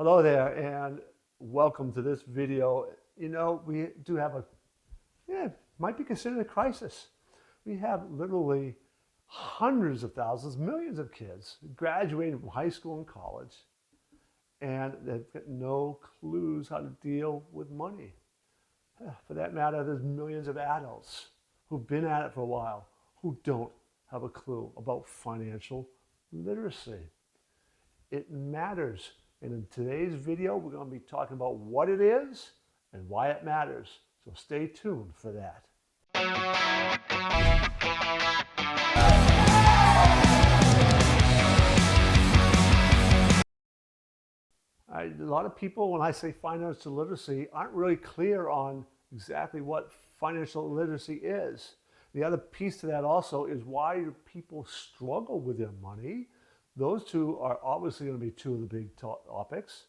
Hello there and welcome to this video. You know, we do have might be considered a crisis. We have literally hundreds of thousands, millions of kids graduating from high school and college, and they've got no clues how to deal with money. For that matter, there's millions of adults who've been at it for a while who don't have a clue about financial literacy. It matters. And in today's video, we're going to be talking about what it is and why it matters. So stay tuned for that. A lot of people, when I say financial literacy, aren't really clear on exactly what financial literacy is. The other piece to that also is, why do people struggle with their money? Those two are obviously going to be two of the big topics.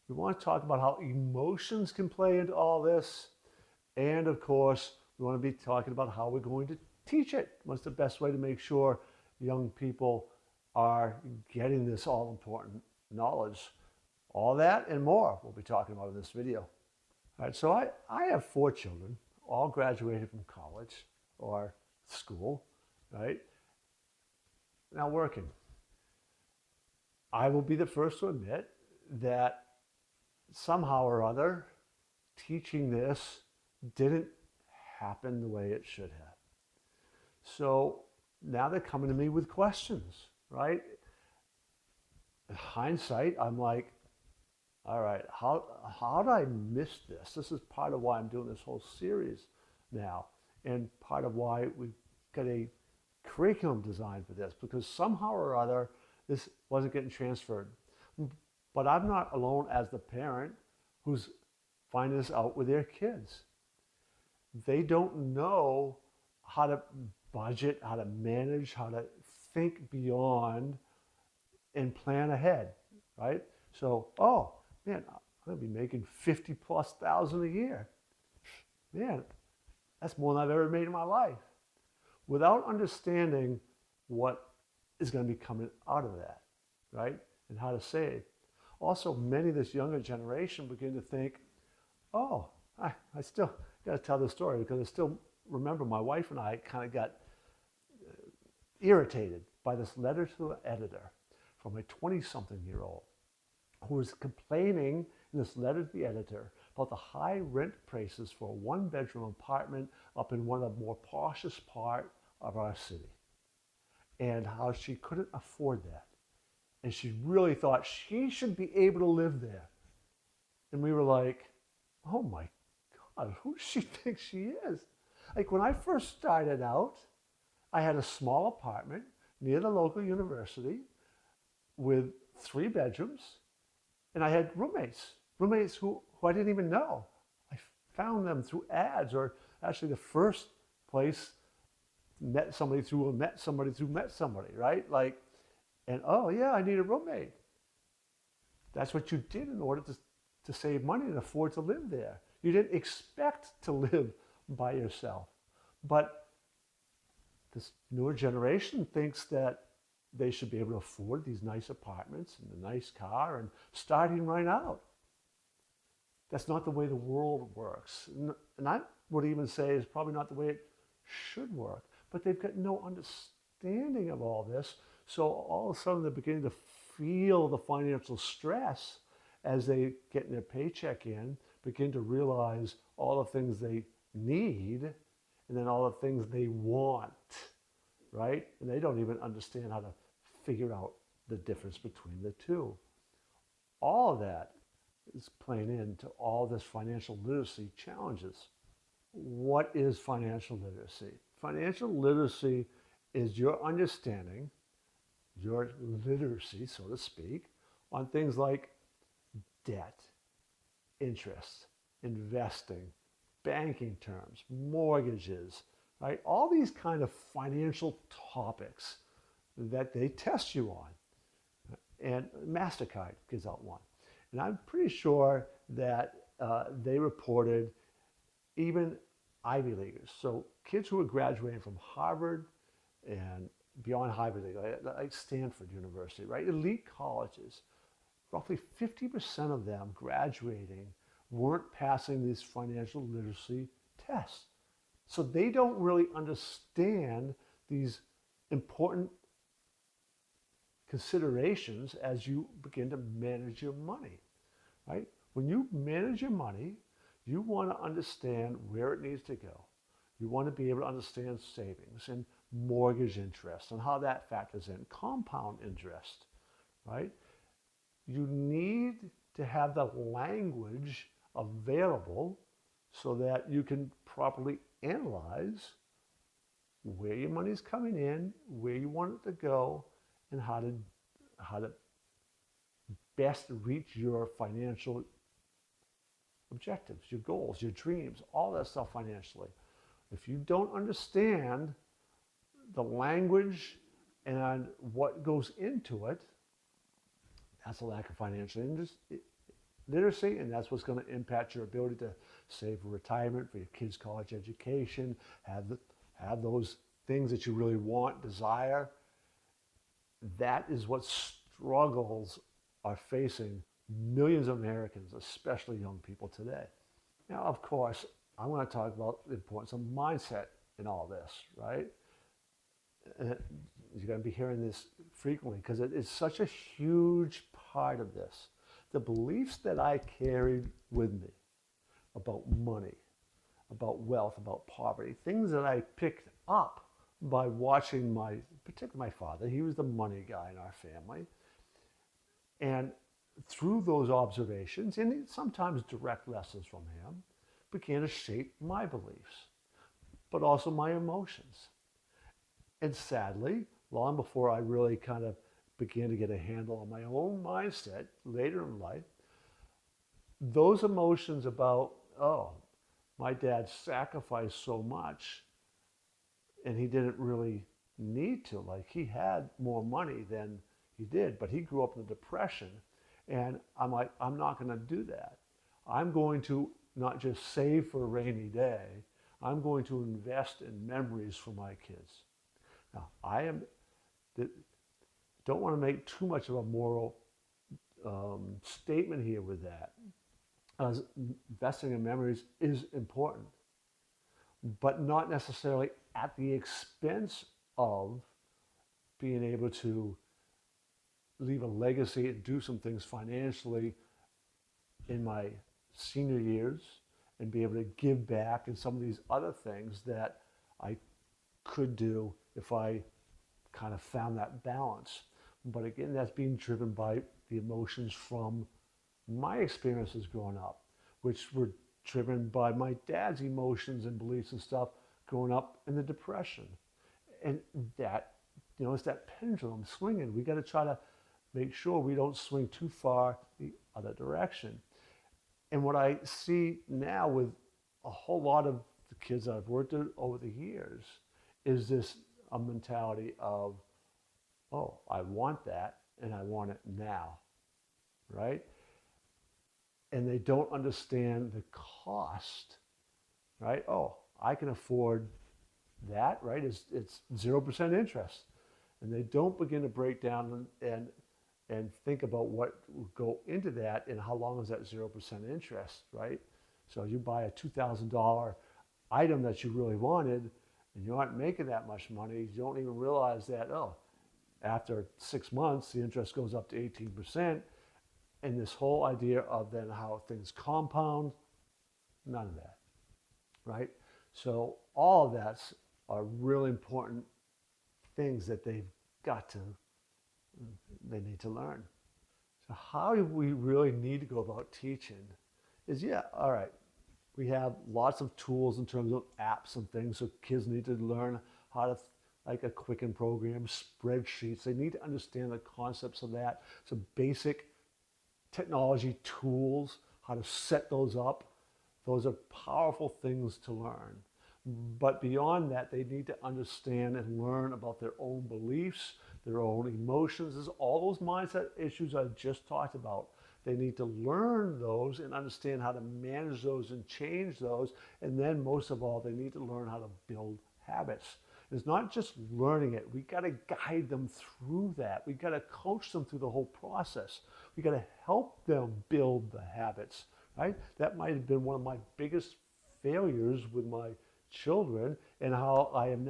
We want to talk about how emotions can play into all this. And of course, we want to be talking about how we're going to teach it. What's the best way to make sure young people are getting this all important knowledge? All that and more we'll be talking about in this video. All right, so I have 4 children, all graduated from college or school, right? Now working. I will be the first to admit that somehow or other, teaching this didn't happen the way it should have. So now they're coming to me with questions, right? In hindsight, I'm like, all right, how did I miss this? This is part of why I'm doing this whole series now, and part of why we've got a curriculum designed for this, because somehow or other, this wasn't getting transferred. But I'm not alone as the parent who's finding this out with their kids. They don't know how to budget, how to manage, how to think beyond and plan ahead, right? So, oh man, I'm gonna be making 50,000+ a year. Man, that's more than I've ever made in my life. Without understanding what is going to be coming out of that, right? And how to save. Also, many of this younger generation begin to think, oh, I still got to tell this story, because I still remember my wife and I kind of got irritated by this letter to the editor from a 20-something-year-old who was complaining in this letter to the editor about the high rent prices for a 1-bedroom apartment up in one of the more poshest part of our city, and how she couldn't afford that. And she really thought she should be able to live there. And we were like, oh my God, who does she think she is? Like, when I first started out, I had a small apartment near the local university with 3 bedrooms, and I had roommates who I didn't even know. I found them through ads, or actually the first place met somebody, right? Like, and oh yeah, I need a roommate. That's what you did in order to save money and afford to live there. You didn't expect to live by yourself. But this newer generation thinks that they should be able to afford these nice apartments and a nice car and starting right out. That's not the way the world works. And I would even say it's probably not the way it should work. But they've got no understanding of all this. So all of a sudden they're beginning to feel the financial stress as they get their paycheck in, begin to realize all the things they need, and then all the things they want, right? And they don't even understand how to figure out the difference between the two. All of that is playing into all this financial literacy challenges. What is financial literacy? Financial literacy is your understanding, your literacy, so to speak, on things like debt, interest, investing, banking terms, mortgages, right? All these kind of financial topics that they test you on. And MasterCard gives out one. And I'm pretty sure that they reported even Ivy Leaguers, so kids who are graduating from Harvard and beyond Ivy League, like Stanford University, right? Elite colleges roughly 50% of them graduating weren't passing these financial literacy tests. So they don't really understand these important considerations as you begin to manage your money, right? When you manage your money, you want to understand where it needs to go. You want to be able to understand savings and mortgage interest and how that factors in, compound interest, right? You need to have the language available so that you can properly analyze where your money's coming in, where you want it to go, and how to best reach your financial objectives, your goals, your dreams, all that stuff financially. If you don't understand the language and what goes into it, that's a lack of financial literacy, and that's what's going to impact your ability to save for retirement, for your kids' college education, have those things that you really want, desire. That is what struggles are facing millions of Americans, especially young people today. Now, of course, I want to talk about the importance of mindset in all this, right? And you're going to be hearing this frequently because it is such a huge part of this. The beliefs that I carried with me about money, about wealth, about poverty, things that I picked up by watching particularly my father. He was the money guy in our family. And through those observations, and sometimes direct lessons from him, began to shape my beliefs, but also my emotions. And sadly, long before I really kind of began to get a handle on my own mindset later in life, those emotions about, oh, my dad sacrificed so much and he didn't really need to. Like, he had more money than he did, but he grew up in the Depression. And I'm like, I'm not going to do that. I'm going to not just save for a rainy day. I'm going to invest in memories for my kids. Now, don't want to make too much of a moral statement here with that. Investing in memories is important, but not necessarily at the expense of being able to leave a legacy and do some things financially in my senior years and be able to give back and some of these other things that I could do if I kind of found that balance. But again, that's being driven by the emotions from my experiences growing up, which were driven by my dad's emotions and beliefs and stuff growing up in the Depression. And that, it's that pendulum swinging. We got to try to make sure we don't swing too far the other direction. And what I see now with a whole lot of the kids that I've worked with over the years is this a mentality of, oh, I want that and I want it now, right? And they don't understand the cost, right? Oh, I can afford that, right? It's 0% interest. And they don't begin to break down and think about what will go into that and how long is that 0% interest, right? So you buy a $2,000 item that you really wanted and you aren't making that much money, you don't even realize that, oh, after 6 months, the interest goes up to 18%. And this whole idea of then how things compound, none of that, right? So all of that's are really important things that they need to learn. So how do we really need to go about teaching is, all right, we have lots of tools in terms of apps and things, so kids need to learn how to, like a Quicken program, spreadsheets. They need to understand the concepts of that. So basic technology tools, how to set those up. Those are powerful things to learn. But beyond that, they need to understand and learn about their own beliefs, their own emotions. There's all those mindset issues I just talked about. They need to learn those and understand how to manage those and change those. And then most of all, they need to learn how to build habits. It's not just learning it. We got to guide them through that. We got to coach them through the whole process. We got to help them build the habits, right? That might have been one of my biggest failures with my children, and why I'm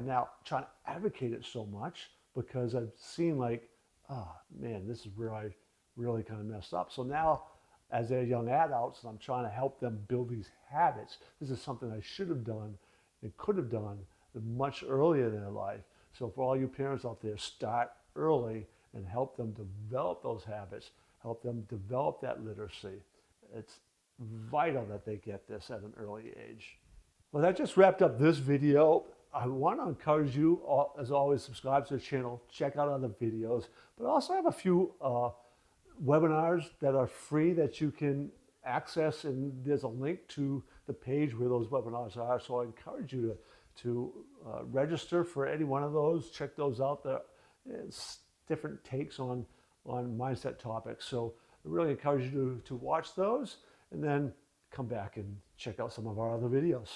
now trying to advocate it so much, because I've seen like, oh man, this is where I really kind of messed up. So now, as they're young adults, I'm trying to help them build these habits. This is something I should have done and could have done much earlier in their life. So for all you parents out there, start early and help them develop those habits, help them develop that literacy. It's vital that they get this at an early age. Well, that just wrapped up this video. I want to encourage you, as always, subscribe to the channel, check out other videos, but also have a few webinars that are free that you can access, and there's a link to the page where those webinars are. So I encourage you to register for any one of those, check those out. It's different takes on mindset topics. So I really encourage you to watch those and then come back and check out some of our other videos.